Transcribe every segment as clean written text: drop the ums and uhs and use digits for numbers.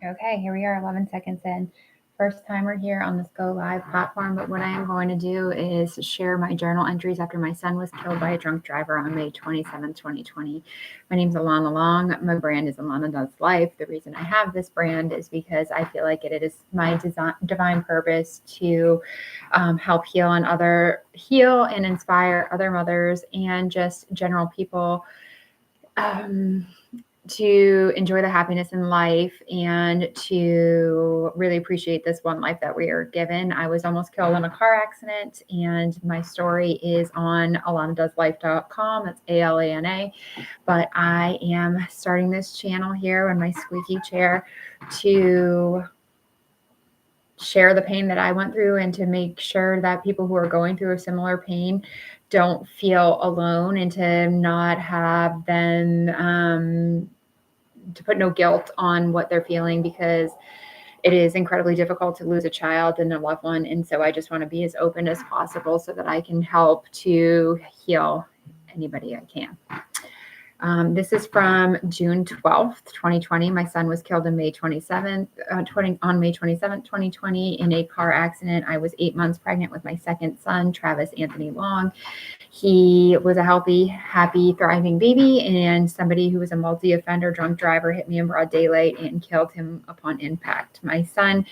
Okay, here we are, 11 seconds in. First timer here on this Go Live platform, but what I am going to do is share my journal entries after my son was killed by a drunk driver on May 27th, 2020. My name's Alana Long. My brand is Alana Does Life. The reason I have this brand is because I feel like it is my divine purpose to help heal and inspire other mothers and just general people to enjoy the happiness in life and to really appreciate this one life that we are given. I was almost killed in a car accident, and my story is on alanadoeslife.com. That's ALANA. But I am starting this channel here in my squeaky chair to share the pain that I went through and to make sure that people who are going through a similar pain don't feel alone, and to not have them to put no guilt on what they're feeling, because it is incredibly difficult to lose a child and a loved one. And so I just want to be as open as possible so that I can help to heal anybody I can. This is from June 12th, 2020. My son was killed on May 27th, 2020 in a car accident. I was 8 months pregnant with my second son, Travis Anthony Long. He was a healthy, happy, thriving baby, and somebody who was a multi-offender drunk driver hit me in broad daylight and killed him upon impact. My son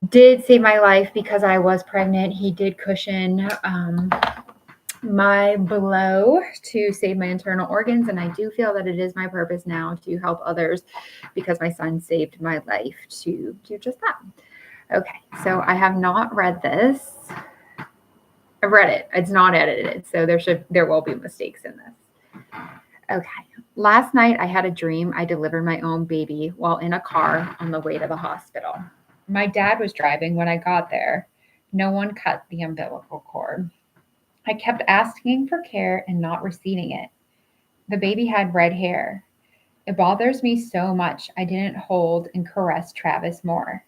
did save my life because I was pregnant. He did cushion my blow to save my internal organs, and I do feel that it is my purpose now to help others because my son saved my life to do just that. Okay, so I have not read this. I've read it. It's not edited, so there will be mistakes in this. Okay. Last night I had a dream I delivered my own baby while in a car on the way to the hospital. My dad was driving when I got there. No one cut the umbilical cord. I kept asking for care and not receiving it. The baby had red hair. It bothers me so much I didn't hold and caress Travis more.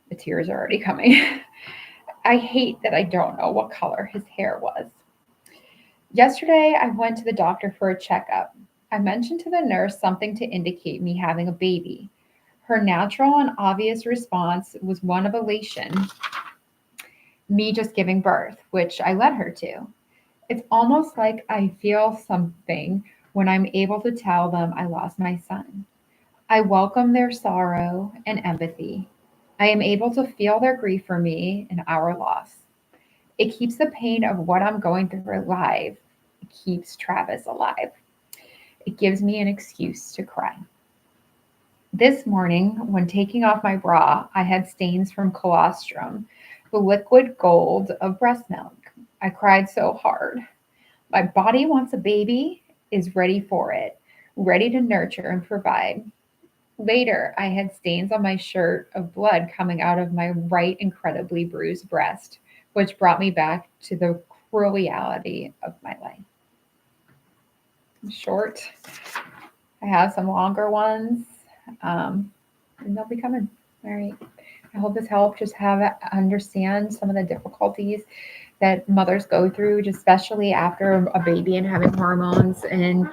The tears are already coming. I hate that I don't know what color his hair was. Yesterday, I went to the doctor for a checkup. I mentioned to the nurse something to indicate me having a baby. Her natural and obvious response was one of elation, me just giving birth, which I led her to. It's almost like I feel something when I'm able to tell them I lost my son. I welcome their sorrow and empathy. I am able to feel their grief for me and our loss. It keeps the pain of what I'm going through alive. It keeps Travis alive. It gives me an excuse to cry. This morning, when taking off my bra, I had stains from colostrum, the liquid gold of breast milk. I cried so hard. My body wants a baby, is ready for it, ready to nurture and provide. Later, I had stains on my shirt of blood coming out of my right incredibly bruised breast, which brought me back to the cruel reality of my life. Short. I have some longer ones, and they'll be coming. All right. I hope this helped just understand some of the difficulties that mothers go through, just especially after a baby and having hormones and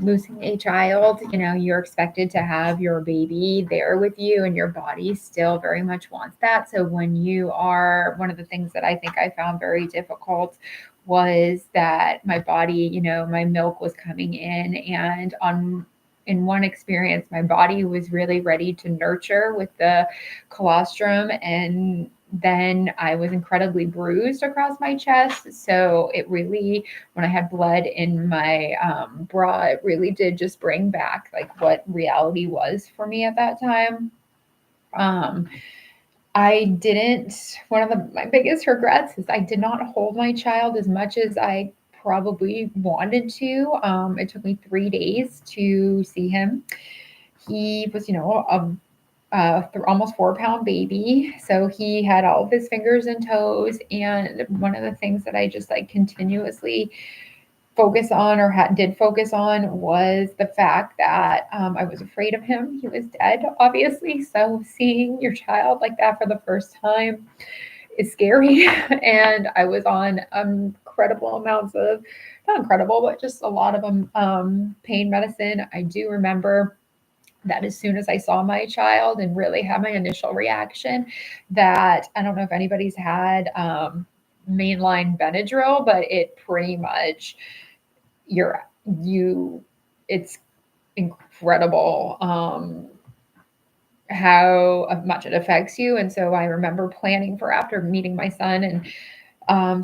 losing a child. You know, you're expected to have your baby there with you, and your body still very much wants that. So one of the things that I think I found very difficult was that my body, my milk was coming in in one experience, my body was really ready to nurture with the colostrum, and then I was incredibly bruised across my chest. So it really, when I had blood in my bra, it really did just bring back like what reality was for me at that time. One of my biggest regrets is I did not hold my child as much as I probably wanted to. It took me 3 days to see him. He was, almost 4-pound baby. So he had all of his fingers and toes. And one of the things that I just like continuously focus on did focus on was the fact that I was afraid of him. He was dead, obviously. So seeing your child like that for the first time is scary. And I was on incredible amounts of, not incredible, but just a lot of pain medicine. I do remember that as soon as I saw my child and really had my initial reaction, that I don't know if anybody's had mainline Benadryl, but it pretty much you're you it's incredible how much it affects you. And so I remember planning for after meeting my son and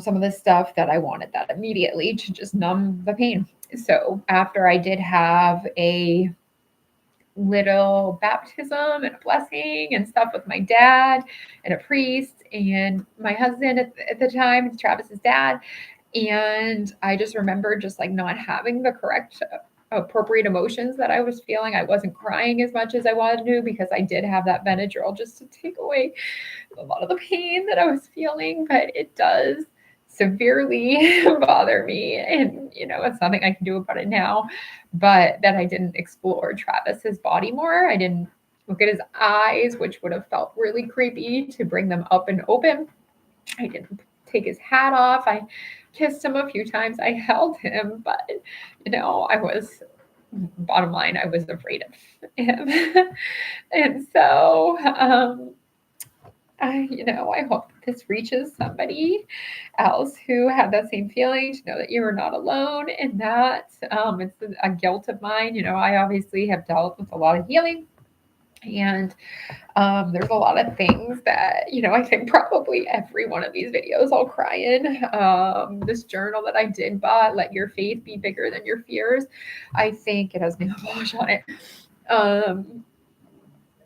some of the stuff that I wanted that immediately to just numb the pain. So after I did have a little baptism and a blessing and stuff with my dad and a priest and my husband at the time, Travis's dad. And I just remember just like not having the correct appropriate emotions that I was feeling. I wasn't crying as much as I wanted to because I did have that Benadryl just to take away a lot of the pain that I was feeling, but it does severely bother me. And, it's nothing I can do about it now, but that I didn't explore Travis's body more. I didn't look at his eyes, which would have felt really creepy to bring them up and open. I didn't take his hat off. I kissed him a few times. I held him, but, bottom line, I was afraid of him. And so, I hope this reaches somebody else who had that same feeling, to know that you are not alone in that. It's a guilt of mine. I obviously have dealt with a lot of healing, and there's a lot of things that, I think probably every one of these videos I'll cry in. This journal that I did bought, Let Your Faith Be Bigger Than Your Fears, I think it has nail polish on it.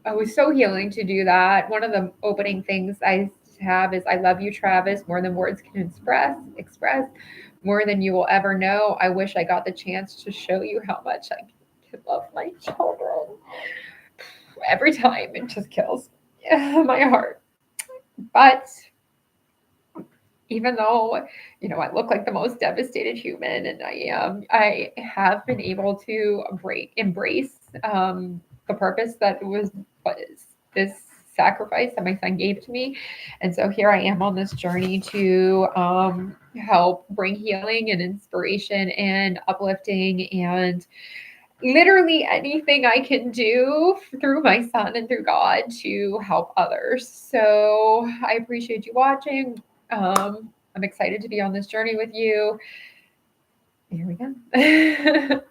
It was so healing to do that. One of the opening things I have is, I love you, Travis, more than words can express more than you will ever know. I wish I got the chance to show you how much I can love my children. Every time it just kills my heart. But even though, I look like the most devastated human, and I have been able to embrace the purpose that was this sacrifice that my son gave to me. And so here I am on this journey to help bring healing and inspiration and uplifting and literally anything I can do through my son and through God to help others. So I appreciate you watching. I'm excited to be on this journey with you. Here we go.